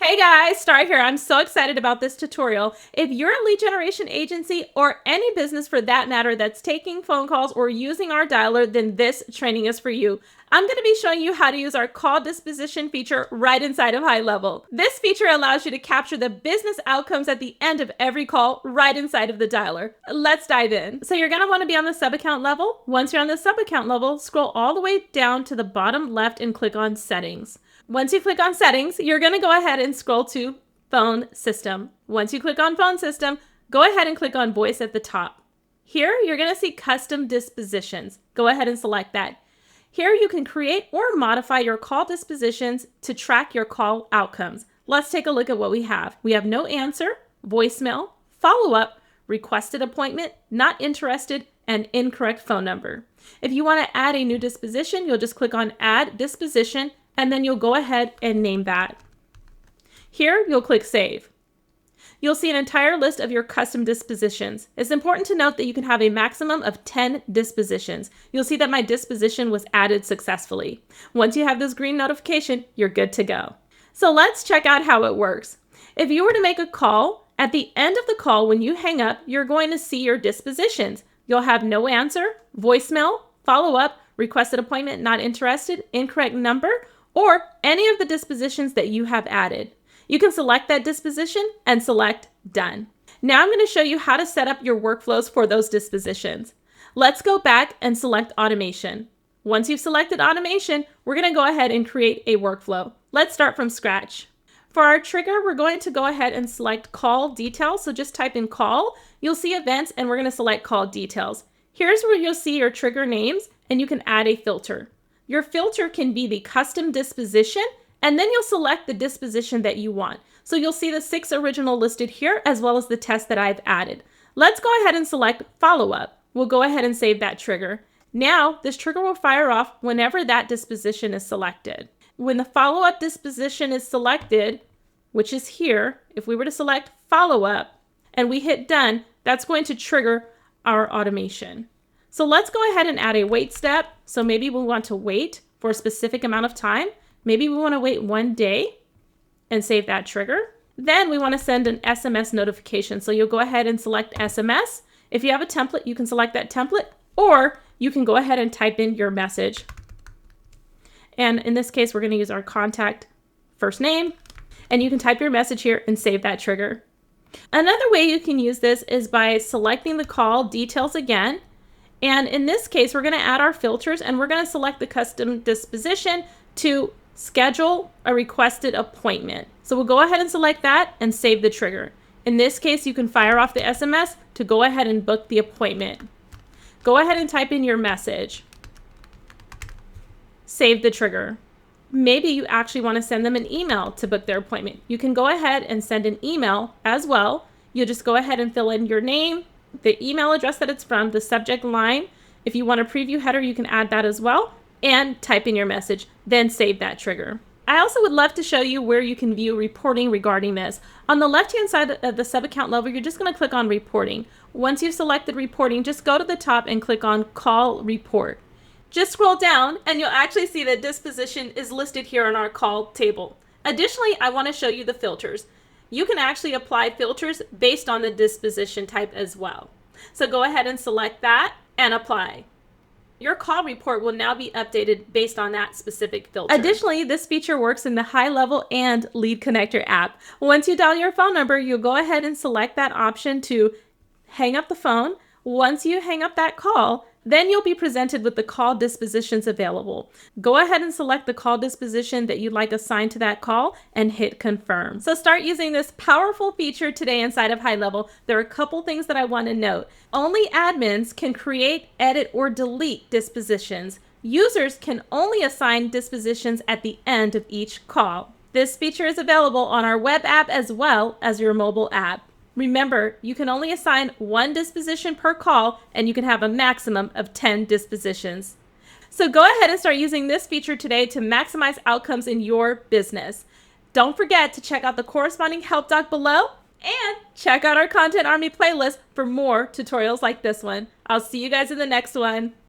Hey guys, Star here. I'm so excited about this tutorial. If you're a lead generation agency or any business for that matter that's taking phone calls or using our dialer, then this training is for you. I'm going to be showing you how to use our call disposition feature right inside of HighLevel. This feature allows you to capture the business outcomes at the end of every call right inside of the dialer. Let's dive in. So you're going to want to be on the sub-account level. Once you're on the sub-account level, scroll all the way down to the bottom left and click on Settings. Once you click on Settings, you're going to go ahead and scroll to Phone System. Once you click on Phone System, go ahead and click on Voice at the top. Here, you're going to see Custom Dispositions. Go ahead and select that. Here, you can create or modify your call dispositions to track your call outcomes. Let's take a look at what we have. We have no answer, voicemail, follow-up, requested appointment, not interested, and incorrect phone number. If you want to add a new disposition, you'll just click on Add Disposition, and then you'll go ahead and name that. Here, you'll click Save. You'll see an entire list of your custom dispositions. It's important to note that you can have a maximum of 10 dispositions. You'll see that my disposition was added successfully. Once you have this green notification, you're good to go. So let's check out how it works. If you were to make a call, at the end of the call, when you hang up, you're going to see your dispositions. You'll have no answer, voicemail, follow-up, requested appointment, not interested, incorrect number, or any of the dispositions that you have added. You can select that disposition and select Done. Now I'm going to show you how to set up your workflows for those dispositions. Let's go back and select Automation. Once you've selected Automation, we're going to go ahead and create a workflow. Let's start from scratch. For our trigger, we're going to go ahead and select Call Details. So just type in Call. You'll see Events, and we're going to select Call Details. Here's where you'll see your trigger names, and you can add a filter. Your filter can be the custom disposition, and then you'll select the disposition that you want. So you'll see the 6 original listed here, as well as the test that I've added. Let's go ahead and select Follow-up. We'll go ahead and save that trigger. Now, this trigger will fire off whenever that disposition is selected. When the follow-up disposition is selected, which is here, if we were to select Follow-up and we hit Done, that's going to trigger our automation. So let's go ahead and add a wait step. So maybe we want to wait for a specific amount of time. Maybe we want to wait 1 day and save that trigger. Then we want to send an SMS notification. So you'll go ahead and select SMS. If you have a template, you can select that template, or you can go ahead and type in your message. And in this case, we're going to use our contact first name, and you can type your message here and save that trigger. Another way you can use this is by selecting the call details again. And in this case, we're going to add our filters, and we're going to select the custom disposition to schedule a requested appointment. So we'll go ahead and select that and save the trigger. In this case, you can fire off the SMS to go ahead and book the appointment. Go ahead and type in your message. Save the trigger. Maybe you actually want to send them an email to book their appointment. You can go ahead and send an email as well. You'll just go ahead and fill in your name, the email address that it's from, the subject line. If you want a preview header, you can add that as well, and type in your message, then save that trigger. I also would love to show you where you can view reporting regarding this. On the left-hand side of the sub-account level, you're just going to click on Reporting. Once you've selected Reporting, just go to the top and click on Call Report. Just scroll down and you'll actually see that disposition is listed here on our call table. Additionally, I want to show you the filters. You can actually apply filters based on the disposition type as well. So go ahead and select that and apply. Your call report will now be updated based on that specific filter. Additionally, this feature works in the HighLevel and Lead Connector app. Once you dial your phone number, you'll go ahead and select that option to hang up the phone. Once you hang up that call, then you'll be presented with the call dispositions available. Go ahead and select the call disposition that you'd like assigned to that call and hit confirm. So start using this powerful feature today inside of HighLevel. There are a couple things that I want to note. Only admins can create, edit, or delete dispositions. Users can only assign dispositions at the end of each call. This feature is available on our web app as well as your mobile app. Remember, you can only assign 1 disposition per call, and you can have a maximum of 10 dispositions. So go ahead and start using this feature today to maximize outcomes in your business. Don't forget to check out the corresponding help doc below, and check out our Content Army playlist for more tutorials like this one. I'll see you guys in the next one.